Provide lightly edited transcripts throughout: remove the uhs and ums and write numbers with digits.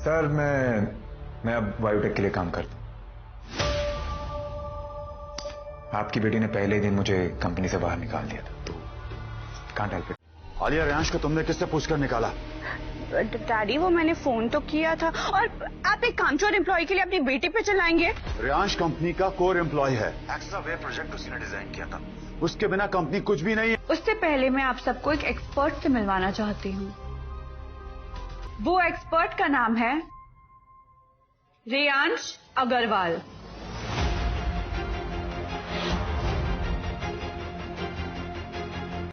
Sir मैं अब biotech के लिए काम करता हूँ। आपकी बेटी ने पहले ही दिन मुझे कंपनी से बाहर निकाल दिया था, तो can't help it. Alia, Reyansh को तुमने किससे पूछकर निकाला? डैडी वो मैंने फोन तो किया था। और आप एक कामचोर एम्प्लॉय के लिए अपनी बेटी पे चलाएंगे? रेयांश कंपनी का कोर एम्प्लॉय है। एक्स्ट्रा वे प्रोजेक्ट उसी ने डिजाइन किया था। उसके बिना कंपनी कुछ भी नहीं है। उससे पहले मैं आप सबको एक एक्सपर्ट से मिलवाना चाहती हूँ। वो एक्सपर्ट का नाम है रेयांश अग्रवाल।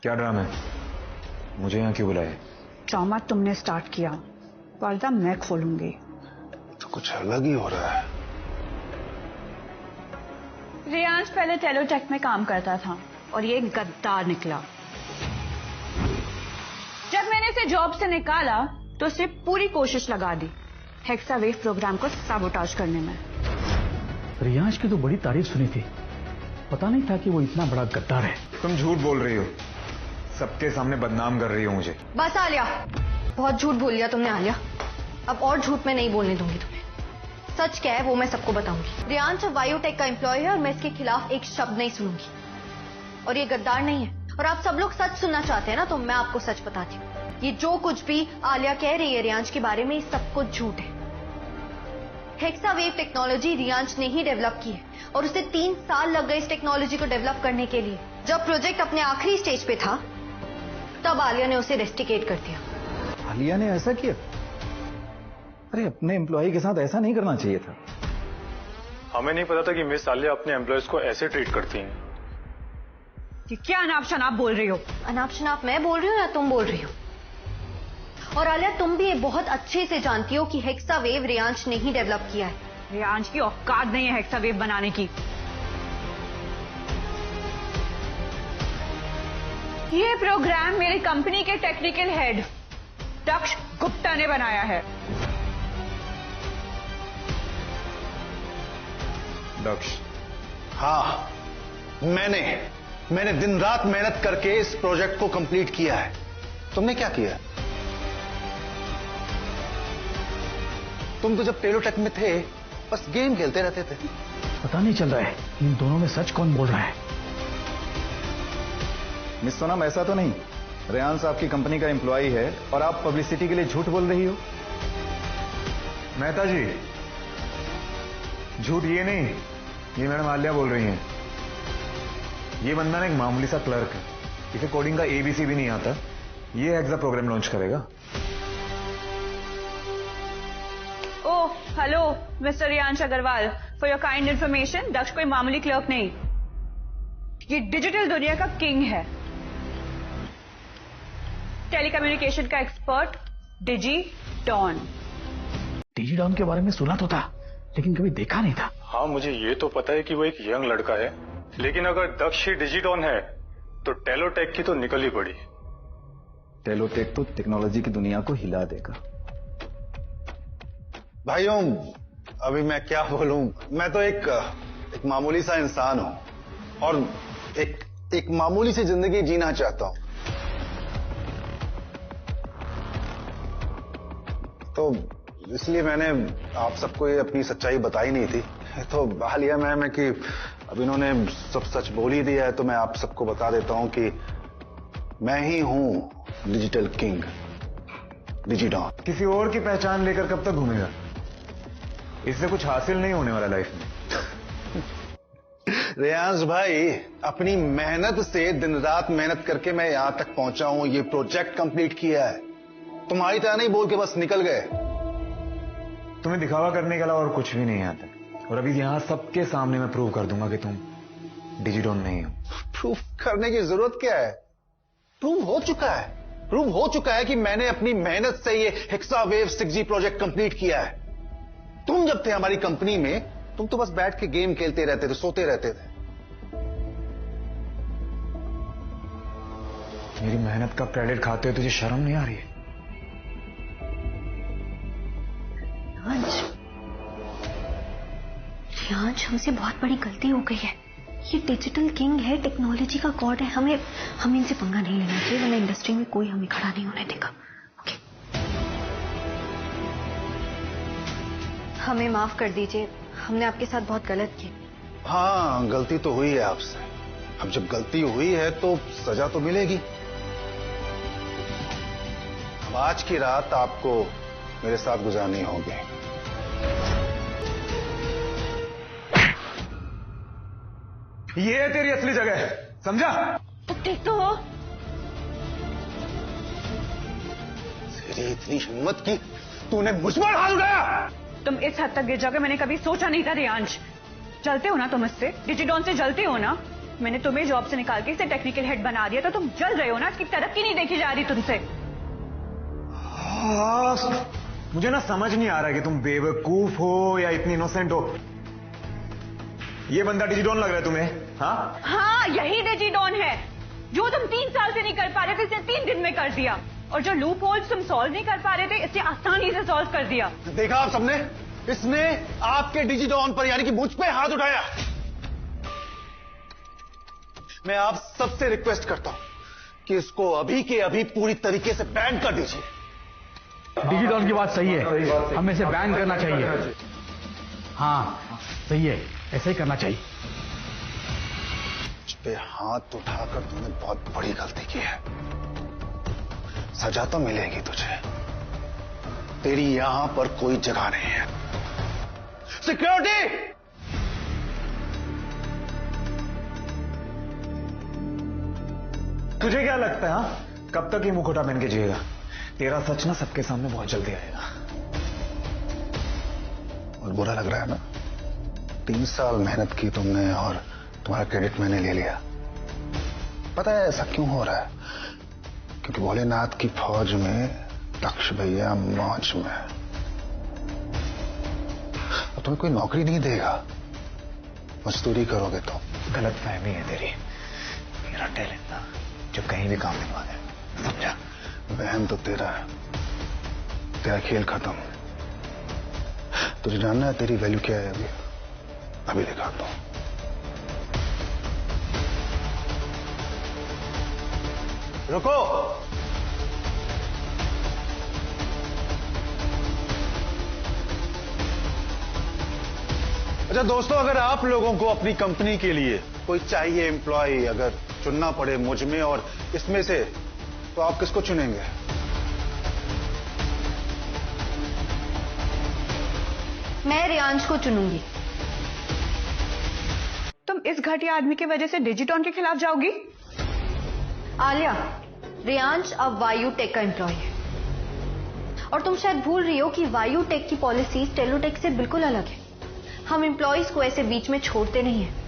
क्या ड्रामा है? मुझे यहाँ क्यों बुलाया? ड्रामा तुमने स्टार्ट किया, पर्दा मैं खोलूंगी। तो कुछ अलग ही हो रहा है। रेयांश पहले टेलोटेक में काम करता था और ये गद्दार निकला। जब मैंने इसे जॉब से निकाला तो उसने पूरी कोशिश लगा दी हेक्सावेव प्रोग्राम को साबोटाज करने में। रेयांश की तो बड़ी तारीफ सुनी थी, पता नहीं था कि वो इतना बड़ा गद्दार है। तुम झूठ बोल रही हो, सबके सामने बदनाम कर रही हो मुझे। बस आलिया, बहुत झूठ बोल लिया तुमने आलिया। अब और झूठ मैं नहीं बोलने दूंगी तुम्हें। सच क्या है वो मैं सबको बताऊंगी। रेयांश बायोटेक का एम्प्लॉय है और मैं इसके खिलाफ एक शब्द नहीं सुनूंगी। और ये गद्दार नहीं है। और आप सब लोग सच सुनना चाहते हैं ना, तो मैं आपको सच बताती हूँ। ये जो कुछ भी आलिया कह रही है रेयांश के बारे में, ये सब कुछ झूठ है। हेक्सावेव टेक्नोलॉजी रेयांश ने ही डेवलप की है और उसे 3 साल लग गए इस टेक्नोलॉजी को डेवलप करने के लिए। जब प्रोजेक्ट अपने आखिरी स्टेज पे था तब आलिया ने उसे रेस्टिकेट कर दिया। आलिया ने ऐसा किया? अरे अपने एम्प्लॉय के साथ ऐसा नहीं करना चाहिए था। हमें नहीं पता था कि मिस आलिया अपने एम्प्लॉयज को ऐसे ट्रीट करती हैं। कि क्या अनाप शनाप बोल रही हो? अनाप शनाप मैं बोल रही हूँ या तुम बोल रही हो? और आलिया तुम भी ये बहुत अच्छे से जानती हो कि हेक्सावेव रेयांश ने ही डेवलप किया है। रेयांश की औकात नहीं है हेक्सावेव बनाने की। ये प्रोग्राम मेरी कंपनी के टेक्निकल हेड दक्ष गुप्ता ने बनाया है। दक्ष? हाँ, मैंने दिन रात मेहनत करके इस प्रोजेक्ट को कंप्लीट किया है। तुमने क्या किया? तुम तो जब टेलोटेक में थे बस गेम खेलते रहते थे। पता नहीं चल रहा है इन दोनों में सच कौन बोल रहा है। मिस सोनम, ऐसा तो नहीं रेयांश आपकी कंपनी का एम्प्लॉय है और आप पब्लिसिटी के लिए झूठ बोल रही हो? मेहता जी, झूठ ये नहीं, ये मैडम आलिया बोल रही हैं। ये बंदा ना एक मामूली सा क्लर्क है, इसे कोडिंग का ABC भी नहीं आता। ये हेक्सा प्रोग्राम लॉन्च करेगा। Oh hello mister Reyansh Agarwal, for your kind information, Daksh कोई मामूली क्लर्क नहीं, ये डिजिटल दुनिया का किंग है। टेलीकम्युनिकेशन का एक्सपर्ट डिजीडॉन। डिजीडॉन के बारे में सुना तो था लेकिन कभी देखा नहीं था। हाँ, मुझे ये तो पता है कि वो एक यंग लड़का है, लेकिन अगर दक्ष ही डिजिटॉन है तो टेलोटेक की तो निकल ही पड़ी। टेलोटेक तो टेक्नोलॉजी की दुनिया को हिला देगा। भाइयों, अभी मैं क्या बोलूं, मैं तो एक मामूली सा इंसान हूं और एक मामूली सी जिंदगी जीना चाहता हूं। तो इसलिए मैंने आप सबको ये अपनी सच्चाई बताई नहीं थी। तो हालिया मैम है कि अब इन्होंने सब सच बोल ही दिया है, तो मैं आप सबको बता देता हूं कि मैं ही हूं डिजिटल किंग, डिजिडॉन। किसी और की पहचान लेकर कब तक घूमेगा? इससे कुछ हासिल नहीं होने वाला लाइफ में। रेयांश भाई, अपनी मेहनत से दिन रात मेहनत करके मैं यहां तक पहुंचा हूं, ये प्रोजेक्ट कंप्लीट किया है। तुम्हारी तरह नहीं बोल के बस निकल गए। तुम्हें दिखावा करने के अलावा और कुछ भी नहीं आता, और अभी यहां सबके सामने मैं प्रूव कर दूंगा कि तुम डिजिडॉन नहीं हो। प्रूफ करने की जरूरत क्या है? प्रूव हो चुका है। प्रूव हो चुका है कि मैंने अपनी मेहनत से ये हेक्सावेव 6G प्रोजेक्ट कंप्लीट किया है। तुम जब थे हमारी कंपनी में, तुम तो बस बैठ के गेम खेलते रहते थे, सोते रहते थे। मेरी मेहनत का क्रेडिट खाते हुए तुझे शर्म नहीं आ रही है? रेयांश, हमसे बहुत बड़ी गलती हो गई है। ये डिजिटल किंग है, टेक्नोलॉजी का गॉड है। हमें इनसे पंगा नहीं लेना चाहिए, वरना इंडस्ट्री में कोई हमें खड़ा नहीं होने देगा। ओके? हमें माफ कर दीजिए, हमने आपके साथ बहुत गलत किया। हाँ, गलती तो हुई है आपसे। अब जब गलती हुई है तो सजा तो मिलेगी। अब आज की रात आपको मेरे साथ गुजारनी होगी। ये है तेरी असली जगह, समझा? ठीक तो हो? तेरी इतनी हिम्मत की तूने मुझ पर हाथ उठाया? तुम इस हद तक गिर जाओगे मैंने कभी सोचा नहीं था रियांश। जलते हो ना तुम इससे, डिजिडॉन से जलते हो ना। मैंने तुम्हें जॉब से निकाल के इसे टेक्निकल हेड बना दिया तो तुम जल रहे हो ना। इसकी तरक्की नहीं देखी जा रही तुमसे। मुझे ना समझ नहीं आ रहा कि तुम बेवकूफ हो या इतनी इनोसेंट हो। ये बंदा डिजिडॉन लग रहा है तुम्हें? हाँ, यही डिजिडॉन है। जो तुम 3 साल से नहीं कर पा रहे थे, इसने 3 दिन में कर दिया। और जो लूप होल्स तुम सॉल्व नहीं कर पा रहे थे, इसे आसानी से सॉल्व कर दिया। देखा आप सबने, इसने आपके डिजिडॉन पर यानी कि मुझ पे हाथ उठाया। मैं आप सबसे रिक्वेस्ट करता हूं कि इसको अभी के अभी पूरी तरीके से बैन कर दीजिए। डिजिडॉन की बात सही है, हमें इसे बैन करना चाहिए। हाँ सही है, ऐसा ही करना चाहिए। मुझ पे हाथ उठाकर तुमने बहुत बड़ी गलती की है। सजा तो मिलेगी तुझे। तेरी यहां पर कोई जगह नहीं है। सिक्योरिटी! तुझे क्या लगता है हाँ? कब तक ये मुखौटा पहन के जिएगा? तेरा सच ना सबके सामने बहुत जल्दी आएगा। और बुरा लग रहा है ना? 3 साल मेहनत की तुमने और तुम्हारा क्रेडिट मैंने ले लिया। पता है ऐसा क्यों हो रहा है? क्योंकि भोलेनाथ की फौज में दक्ष भैया मौज में। अब तुम्हें कोई नौकरी नहीं देगा, मजदूरी करोगे तो। गलत फहमी है तेरी। मेरा टैलेंट ना जो कहीं भी काम नहीं आए, समझा? वहम तो तेरा है। तेरा खेल खत्म। तुझे जानना है तेरी वैल्यू क्या है? अभी दिखाता हूं। रुको। अच्छा दोस्तों, अगर आप लोगों को अपनी कंपनी के लिए कोई चाहिए एम्प्लॉय अगर चुनना पड़े मुझ में और इसमें से, तो आप किसको चुनेंगे? मैं रियांश को चुनूंगी। तुम इस घटिया आदमी की वजह से डिजिटॉन के खिलाफ जाओगी? आलिया, रियांश अब वायुटेक का एम्प्लॉय है और तुम शायद भूल रही हो कि वायुटेक की पॉलिसीज टेलोटेक से बिल्कुल अलग है। हम एम्प्लॉयज को ऐसे बीच में छोड़ते नहीं है।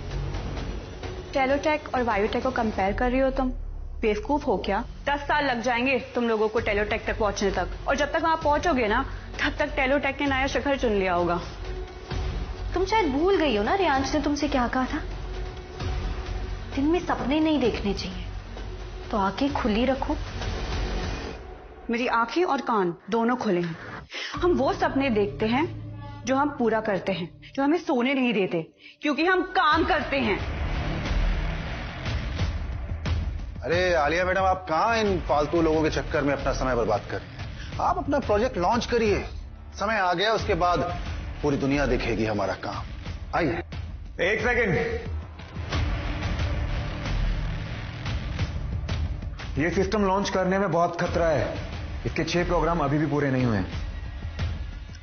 टेलोटेक और वायुटेक को कंपेयर कर रही हो तुम? बेवकूफ हो क्या? 10 साल लग जाएंगे तुम लोगों को टेलोटेक तक पहुंचने तक, और जब तक वहां पहुंचोगे ना तब तक टेलोटेक ने नया शिखर चुन लिया होगा। तुम शायद भूल गई हो ना रियांश ने तुमसे क्या कहा था? दिन में सपने नहीं देखने चाहिए, तो आंखें खुली रखो। मेरी आंखें और कान दोनों खुले हैं। हम वो सपने देखते हैं जो हम पूरा करते हैं, जो हमें सोने नहीं देते, क्योंकि हम काम करते हैं। अरे आलिया मैडम, आप कहां इन फालतू लोगों के चक्कर में अपना समय बर्बाद कर रही हैं? आप अपना प्रोजेक्ट लॉन्च करिए। समय आ गया, उसके बाद पूरी दुनिया देखेगी हमारा काम। आइए। 1 सेकंड। ये सिस्टम लॉन्च करने में बहुत खतरा है। इसके 6 प्रोग्राम अभी भी पूरे नहीं हुए हैं।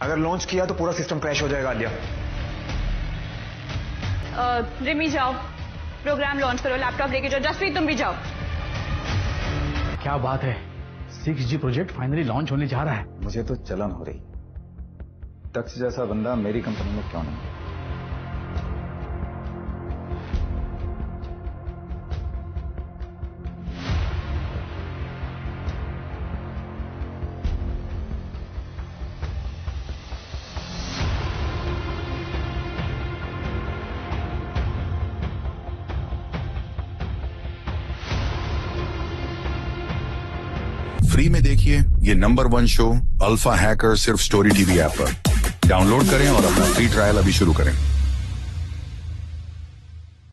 अगर लॉन्च किया तो पूरा सिस्टम क्रैश हो जाएगा। आलिया, रिमी जाओ, प्रोग्राम लॉन्च करो, लैपटॉप लेके जाओ। जसप्रीत तुम भी जाओ। क्या बात है, 6G प्रोजेक्ट फाइनली लॉन्च होने जा रहा है। मुझे तो जलन हो रही। दक्ष जैसा बंदा मेरी कंपनी में क्यों नहीं? फ्री में देखिए ये नंबर 1 शो अल्फा हैकर सिर्फ स्टोरी टीवी ऐप पर। डाउनलोड करें और अपना फ्री ट्रायल अभी शुरू करें।